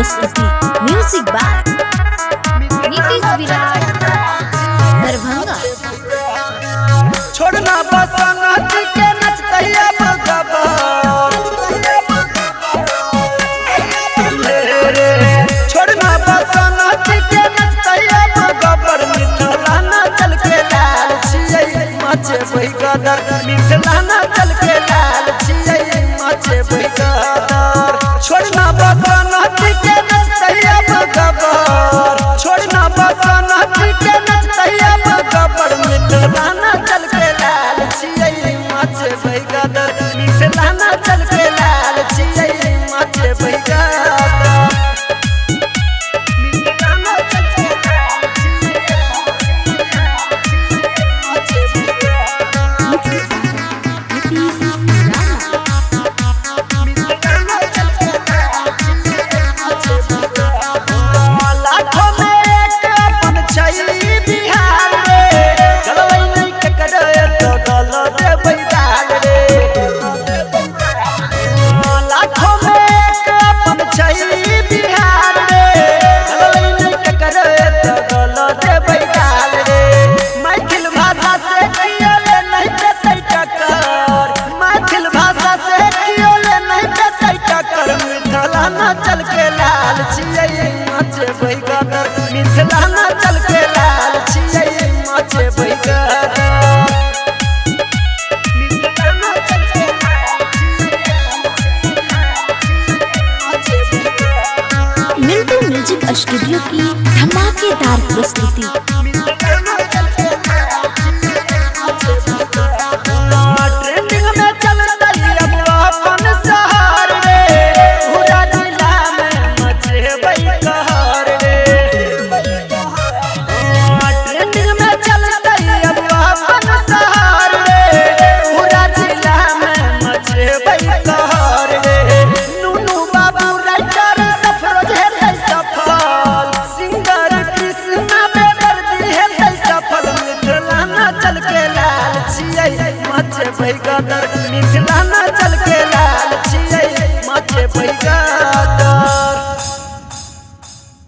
प्रस्तुति music by Nitish विराट दरभंगा। छोड़ना बसना के नचतैया छोड़ना बसना के नचतैया गबर मिथिला ना चल के लाल छियै माचे बहि गदर मिथिला ना चल के लाल छियै माचे बहि गदर। छोड़ना बसना के नचतैया गबर छोड़ना बसना के नचतैया गबर मिथिला ना चल के लाल छियै माचे बहि गदर मिथिला ना चल के लाल छियै माचे बहि गदर। चल के लाल छियै माचे बहि गदर मिथिला ना चल के लाल छियै माचे बहि गदर। मिंटू म्यूजिक स्टूडियो की धमाकेदार प्रस्तुति। माचे बहि गदर